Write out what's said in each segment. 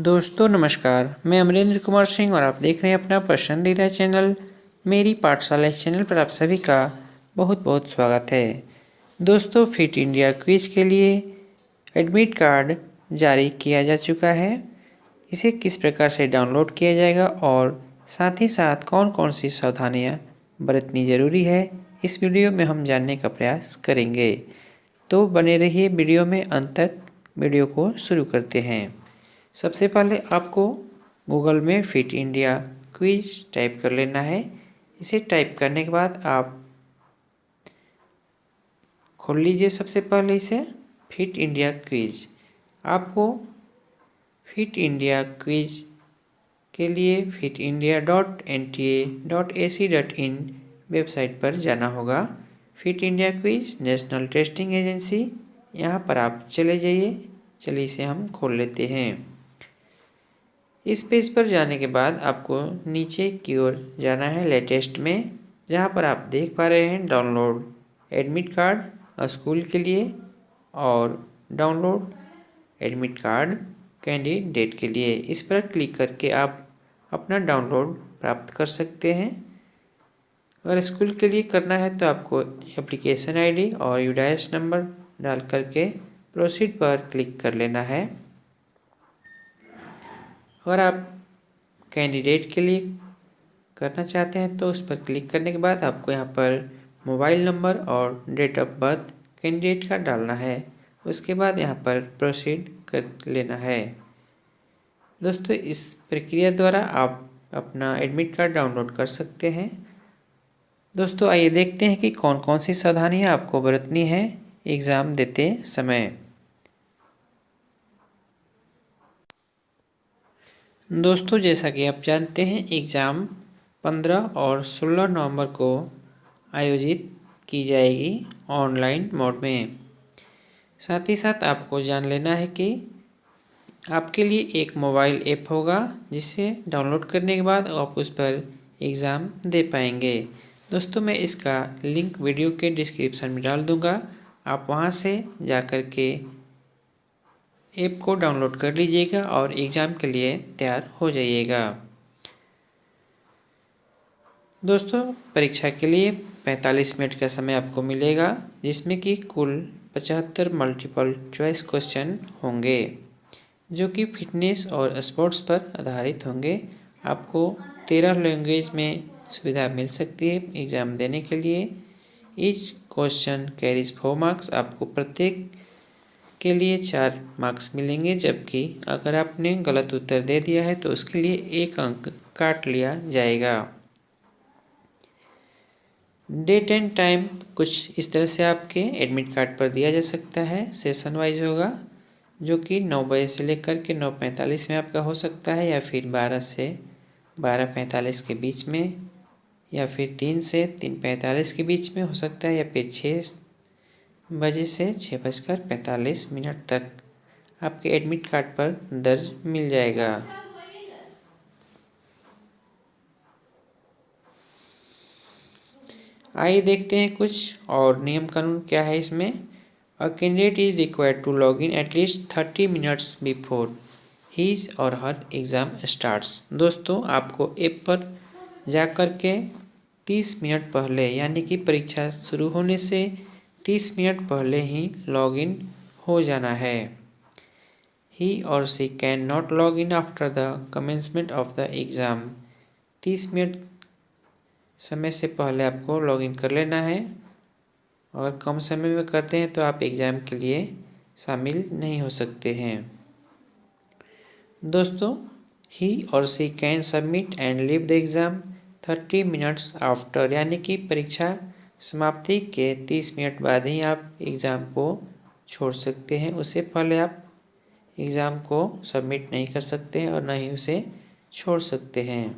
दोस्तों नमस्कार, मैं अमरेंद्र कुमार सिंह और आप देख रहे हैं अपना पसंदीदा चैनल मेरी पाठशाला। इस चैनल पर आप सभी का बहुत बहुत स्वागत है। दोस्तों, फिट इंडिया क्विज के लिए एडमिट कार्ड जारी किया जा चुका है। इसे किस प्रकार से डाउनलोड किया जाएगा और साथ ही साथ कौन कौन सी सावधानियाँ बरतनी ज़रूरी है, इस वीडियो में हम जानने का प्रयास करेंगे। तो बने रहिए वीडियो में अंत तक। वीडियो को शुरू करते हैं। सबसे पहले आपको गूगल में फिट इंडिया क्विज टाइप कर लेना है। इसे टाइप करने के बाद आप खोल लीजिए सबसे पहले इसे, फिट इंडिया क्विज। आपको फिट इंडिया क्विज के लिए fitindia.nta.ac.in वेबसाइट पर जाना होगा। Fit India quiz national testing agency, यहाँ पर आप चले जाइए। चलिए इसे हम खोल लेते हैं। इस पेज पर जाने के बाद आपको नीचे की ओर जाना है लेटेस्ट में, जहाँ पर आप देख पा रहे हैं डाउनलोड एडमिट कार्ड स्कूल के लिए और डाउनलोड एडमिट कार्ड कैंडिडेट के लिए। इस पर क्लिक करके आप अपना डाउनलोड प्राप्त कर सकते हैं। अगर स्कूल के लिए करना है तो आपको एप्लीकेशन आईडी और यूडाइस नंबर डाल करके प्रोसीड पर क्लिक कर लेना है। अगर आप कैंडिडेट के लिए करना चाहते हैं तो उस पर क्लिक करने के बाद आपको यहाँ पर मोबाइल नंबर और डेट ऑफ बर्थ कैंडिडेट का डालना है। उसके बाद यहाँ पर प्रोसीड कर लेना है। दोस्तों, इस प्रक्रिया द्वारा आप अपना एडमिट कार्ड डाउनलोड कर सकते हैं। दोस्तों, आइए देखते हैं कि कौन कौन सी सावधानियाँ आपको बरतनी है एग्ज़ाम देते समय। दोस्तों, जैसा कि आप जानते हैं एग्ज़ाम 15 और 16 नवंबर को आयोजित की जाएगी ऑनलाइन मोड में। साथ ही साथ आपको जान लेना है कि आपके लिए एक मोबाइल ऐप होगा, जिसे डाउनलोड करने के बाद आप उस पर एग्ज़ाम दे पाएंगे। दोस्तों, मैं इसका लिंक वीडियो के डिस्क्रिप्शन में डाल दूंगा। आप वहां से जाकर के ऐप को डाउनलोड कर लीजिएगा और एग्ज़ाम के लिए तैयार हो जाइएगा। दोस्तों, परीक्षा के लिए 45 मिनट का समय आपको मिलेगा, जिसमें कि कुल 75 मल्टीपल चॉइस क्वेश्चन होंगे, जो कि फिटनेस और स्पोर्ट्स पर आधारित होंगे। आपको 13 लैंग्वेज में सुविधा मिल सकती है एग्ज़ाम देने के लिए। Each question carries 4 marks. आपको प्रत्येक के लिए 4 मार्क्स मिलेंगे, जबकि अगर आपने गलत उत्तर दे दिया है तो उसके लिए 1 अंक काट लिया जाएगा। डेट एंड टाइम कुछ इस तरह से आपके एडमिट कार्ड पर दिया जा सकता है। सेशन वाइज होगा, जो कि 9 बजे से लेकर के 9:45 में आपका हो सकता है, या फिर 12 से 12:45 के बीच में, या फिर 3 से 3:45 के बीच में हो सकता है, या फिर 6 बजे से 6:45 तक आपके एडमिट कार्ड पर दर्ज मिल जाएगा। आइए देखते हैं कुछ और नियम कानून क्या है इसमें। A candidate is required to log in at least 30 minutes before his or her exam starts. दोस्तों, आपको ऐप पर जा कर के 30 मिनट पहले, यानी कि परीक्षा शुरू होने से 30 मिनट पहले ही लॉग इन हो जाना है। He or she can not log in after the commencement of the exam. 30 minute समय से पहले आपको लॉग इन कर लेना है, और कम समय में करते हैं तो आप एग्ज़ाम के लिए शामिल नहीं हो सकते हैं। दोस्तों, he or she can submit and leave the exam 30 minutes after, यानी कि परीक्षा समाप्ति के 30 मिनट बाद ही आप एग्ज़ाम को छोड़ सकते हैं। उससे पहले आप एग्ज़ाम को सबमिट नहीं कर सकते हैं और न ही उसे छोड़ सकते हैं।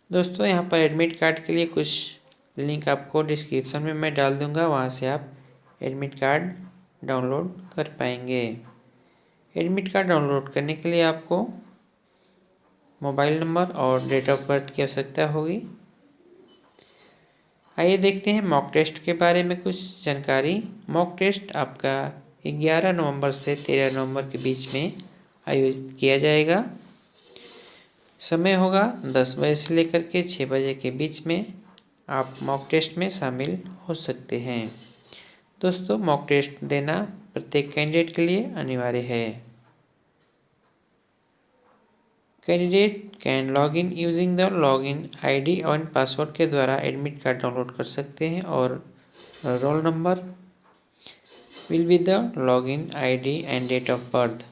दोस्तों, यहाँ पर एडमिट कार्ड के लिए कुछ लिंक आपको डिस्क्रिप्शन में मैं डाल दूँगा, वहाँ से आप एडमिट कार्ड डाउनलोड कर पाएंगे। एडमिट कार्ड डाउनलोड करने के लिए आपको मोबाइल नंबर और डेट ऑफ बर्थ की आवश्यकता होगी। आइए देखते हैं मॉक टेस्ट के बारे में कुछ जानकारी। मॉक टेस्ट आपका 11 नवंबर से 13 नवंबर के बीच में आयोजित किया जाएगा। समय होगा 10 बजे से लेकर के 6 बजे के बीच में आप मॉक टेस्ट में शामिल हो सकते हैं। दोस्तों, मॉक टेस्ट देना प्रत्येक कैंडिडेट के लिए अनिवार्य है। Candidate can log in using the login ID और पासवर्ड के द्वारा एडमिट कार्ड डाउनलोड कर सकते हैं और roll number will be the login ID and date of birth.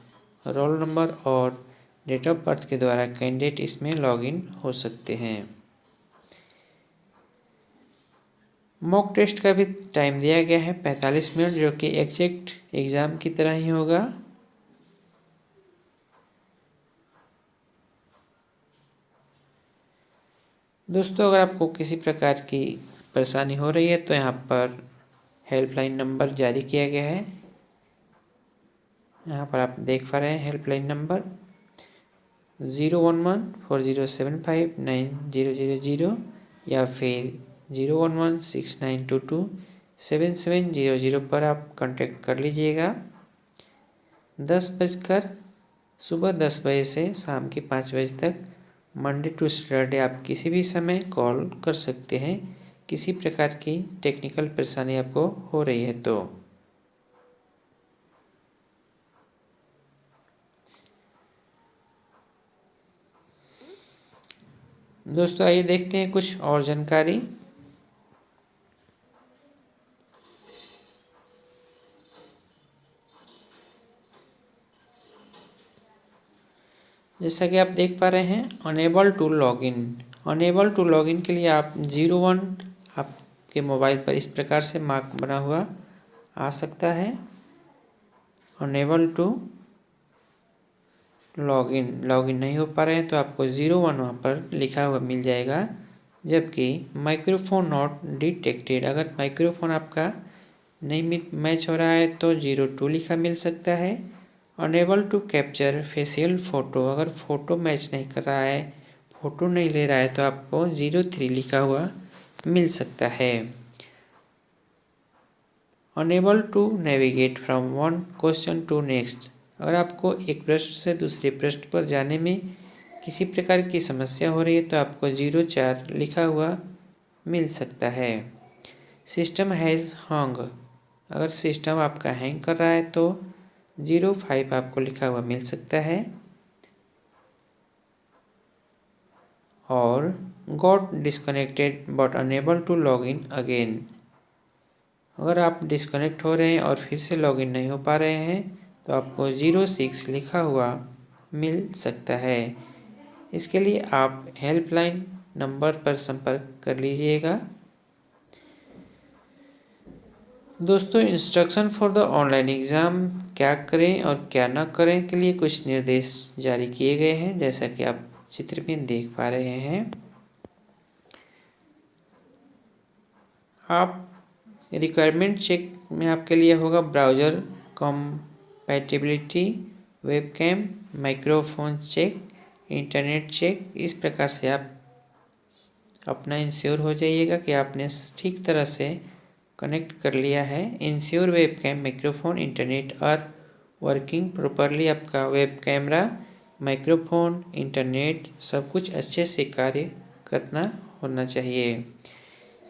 Roll number और डेट ऑफ बर्थ के द्वारा कैंडिडेट इसमें लॉगिन हो सकते हैं। मॉक टेस्ट का भी टाइम दिया गया है 45 मिनट, जो कि एग्जैक्ट एग्ज़ाम की तरह ही होगा। दोस्तों, अगर आपको किसी प्रकार की परेशानी हो रही है तो यहाँ पर हेल्पलाइन नंबर जारी किया गया है। यहाँ पर आप देख पा रहे हैं हेल्पलाइन नंबर 01140759000 या फिर 01169227700 पर आप कांटेक्ट कर लीजिएगा। सुबह 10 बजे से शाम के 5 बजे तक मंडे टू सैटरडे आप किसी भी समय कॉल कर सकते हैं, किसी प्रकार की टेक्निकल परेशानी आपको हो रही है तो। दोस्तों, आइए देखते हैं कुछ और जानकारी। जैसा कि आप देख पा रहे हैं अनेबल टू लॉगिन के लिए आप 01 आपके मोबाइल पर इस प्रकार से मार्क बना हुआ आ सकता है। अनेबल टू लॉगिन नहीं हो पा रहे हैं तो आपको 01 वहाँ पर लिखा हुआ मिल जाएगा। जबकि माइक्रोफोन नॉट डिटेक्टेड, अगर माइक्रोफोन आपका नहीं मैच हो रहा है तो 02 लिखा मिल सकता है। Unable to capture facial photo, अगर फ़ोटो मैच नहीं कर रहा है, फ़ोटो नहीं ले रहा है तो आपको 03 लिखा हुआ मिल सकता है। Unable to navigate from one question to next, अगर आपको एक प्रश्न से दूसरे प्रश्न पर जाने में किसी प्रकार की समस्या हो रही है तो आपको 04 लिखा हुआ मिल सकता है। सिस्टम हैज़ हैंग, अगर सिस्टम आपका हैंग कर रहा है तो 05 आपको लिखा हुआ मिल सकता है। और got disconnected but unable to log in again, अगर आप डिस्कनेक्ट हो रहे हैं और फिर से लॉगिन नहीं हो पा रहे हैं तो आपको 06 लिखा हुआ मिल सकता है। इसके लिए आप हेल्पलाइन नंबर पर संपर्क कर लीजिएगा। दोस्तों, instruction for the online exam, क्या करें और क्या ना करें के लिए कुछ निर्देश जारी किए गए हैं, जैसा कि आप चित्र में देख पा रहे हैं। आप रिक्वायरमेंट चेक में आपके लिए होगा browser compatibility, webcam, microphone check, internet check. इस प्रकार से आप अपना इंश्योर हो जाइएगा कि आपने ठीक तरह से कनेक्ट कर लिया है। Ensure webcam, microphone, internet are working properly, आपका वेब कैमरा, माइक्रोफोन, इंटरनेट सब कुछ अच्छे से कार्य करना होना चाहिए।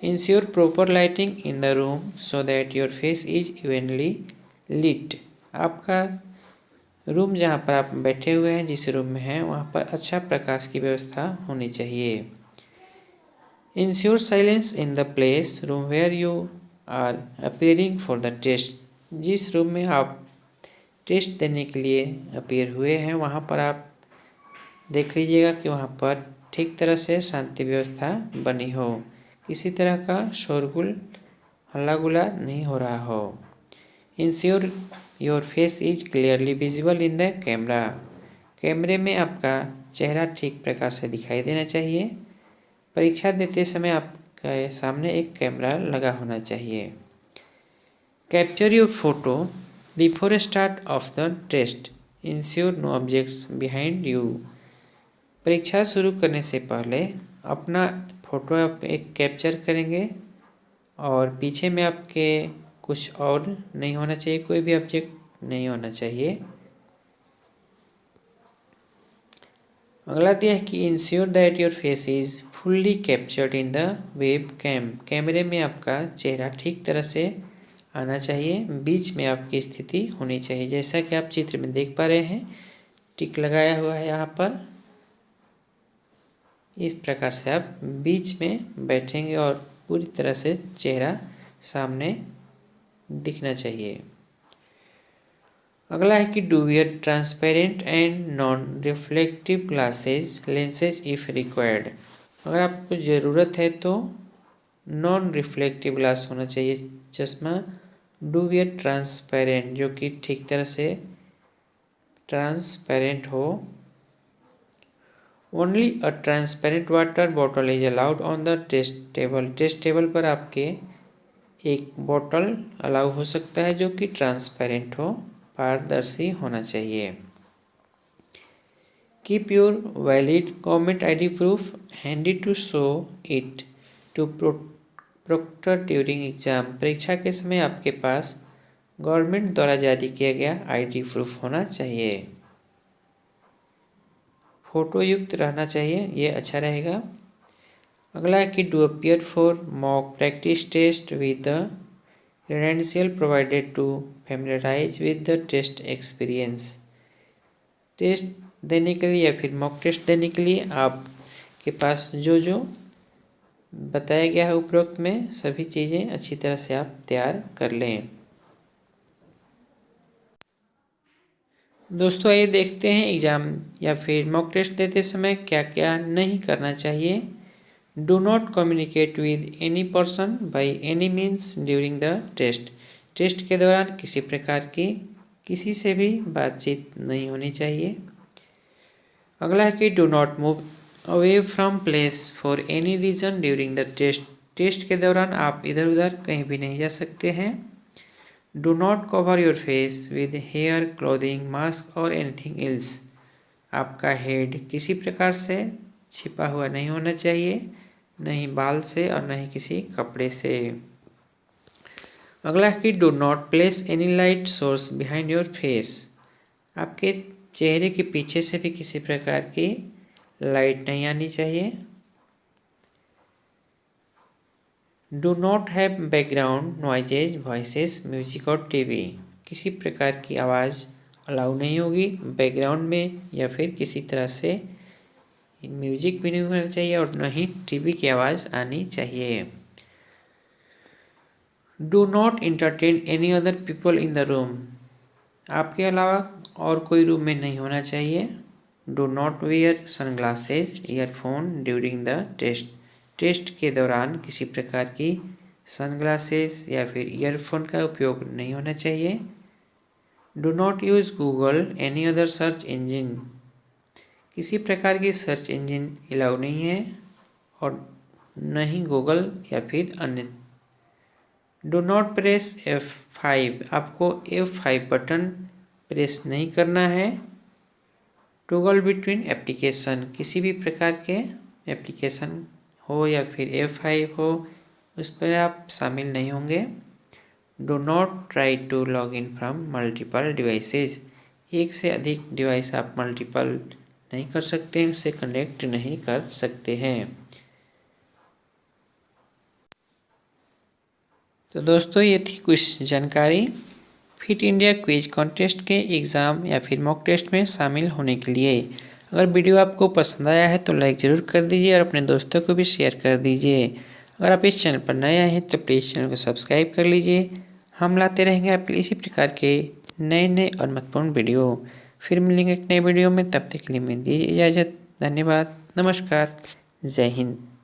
Ensure proper lighting in the room so that your face is evenly lit, आपका रूम जहाँ पर आप बैठे हुए हैं, जिस रूम में हैं, वहाँ पर अच्छा प्रकाश की व्यवस्था होनी चाहिए। Ensure silence in the place room where you are appearing for the test, जिस रूम में आप टेस्ट देने के लिए अपीयर हुए हैं वहाँ पर आप देख लीजिएगा कि वहाँ पर ठीक तरह से शांति व्यवस्था बनी हो, किसी तरह का शोरगुल हल्ला गुल्ला नहीं हो रहा हो। Ensure your face is clearly visible in the camera, कैमरे में आपका चेहरा ठीक प्रकार से दिखाई देना चाहिए। परीक्षा देते समय आपके सामने एक कैमरा लगा होना चाहिए। Capture your photo before start of the test, ensure no objects behind you, परीक्षा शुरू करने से पहले अपना फ़ोटो आप एक कैप्चर करेंगे और पीछे में आपके कुछ और नहीं होना चाहिए, कोई भी ऑब्जेक्ट नहीं होना चाहिए। अगला दिया है कि ensure that your face is fully captured in the webcam. कैमरे में आपका चेहरा ठीक तरह से आना चाहिए, बीच में आपकी स्थिति होनी चाहिए। जैसा कि आप चित्र में देख पा रहे हैं, टिक लगाया हुआ है यहाँ पर। इस प्रकार से आप बीच में बैठेंगे और पूरी तरह से चेहरा सामने दिखना चाहिए। अगला है कि do wear transparent and non reflective glasses lenses if required. अगर आपको ज़रूरत है तो नॉन रिफ्लेक्टिव ग्लास होना चाहिए चश्मा। डू वियर ट्रांसपेरेंट, जो कि ठीक तरह से ट्रांसपेरेंट हो। Only a transparent water bottle is allowed on the test table. Test table पर आपके एक बोतल अलाउ हो सकता है जो कि ट्रांसपेरेंट हो, पारदर्शी होना चाहिए। Keep your valid government ID proof handy to show it to proctor during exam. परीक्षा के समय आपके पास गवर्नमेंट द्वारा जारी किया गया ID प्रूफ होना चाहिए। फोटो युक्त रहना चाहिए, ये अच्छा रहेगा। अगला है कि do appear for mock practice test with the credential provided to familiarise with the test experience. Test देने के लिए या फिर मॉक टेस्ट देने के लिए आपके पास जो जो बताया गया है उपरोक्त में, सभी चीज़ें अच्छी तरह से आप तैयार कर लें। दोस्तों आइए देखते हैं एग्ज़ाम या फिर मॉक टेस्ट देते समय क्या क्या नहीं करना चाहिए। Do not communicate with any person by any means during the test. Test के दौरान किसी प्रकार की किसी से भी बातचीत नहीं होनी चाहिए। अगला है कि do not move away from place for any reason during the test. Test के दौरान आप इधर उधर कहीं भी नहीं जा सकते हैं। Do not cover your face with hair, clothing, mask or anything else. आपका हेड किसी प्रकार से छिपा हुआ नहीं होना चाहिए, नहीं बाल से और नहीं किसी कपड़े से। अगला है कि do not place any light source behind your face. आपके चेहरे के पीछे से भी किसी प्रकार की लाइट नहीं आनी चाहिए। Do not have background noises, voices, music और टीवी। किसी प्रकार की आवाज़ अलाउ नहीं होगी बैकग्राउंड में, या फिर किसी तरह से म्यूजिक भी नहीं होना चाहिए और न ही टीवी की आवाज़ आनी चाहिए। Do not entertain any other people in the room. आपके अलावा और कोई रूम में नहीं होना चाहिए। Do not wear sunglasses, earphone during the test. Test के दौरान किसी प्रकार की सनग्लासेस या फिर ईयरफोन का उपयोग नहीं होना चाहिए। Do not use Google any other search engine. किसी प्रकार की सर्च इंजन अलाउ नहीं है और न ही गूगल या फिर अन्य। Do not press F5। आपको F5 बटन प्रेस नहीं करना है। Toggle between application. किसी भी प्रकार के एप्लीकेशन हो या फिर F5 हो, उस पर आप शामिल नहीं होंगे। Do not try to log in from multiple devices. एक से अधिक डिवाइस आप मल्टीपल नहीं कर सकते हैं, उससे कनेक्ट नहीं कर सकते हैं। तो दोस्तों ये थी कुछ जानकारी फिट इंडिया क्विज कॉन्टेस्ट के एग्ज़ाम या फिर मॉक टेस्ट में शामिल होने के लिए। अगर वीडियो आपको पसंद आया है तो लाइक ज़रूर कर दीजिए और अपने दोस्तों को भी शेयर कर दीजिए। अगर आप इस चैनल पर नए आए हैं तो प्लीज़ चैनल को सब्सक्राइब कर लीजिए। हम लाते रहेंगे आपके लिए इसी प्रकार के नए नए और महत्वपूर्ण वीडियो। फिर मिलेंगे एक नए वीडियो में, तब तक के लिए मैं दीजिए इजाज़त। धन्यवाद, नमस्कार, जय हिंद।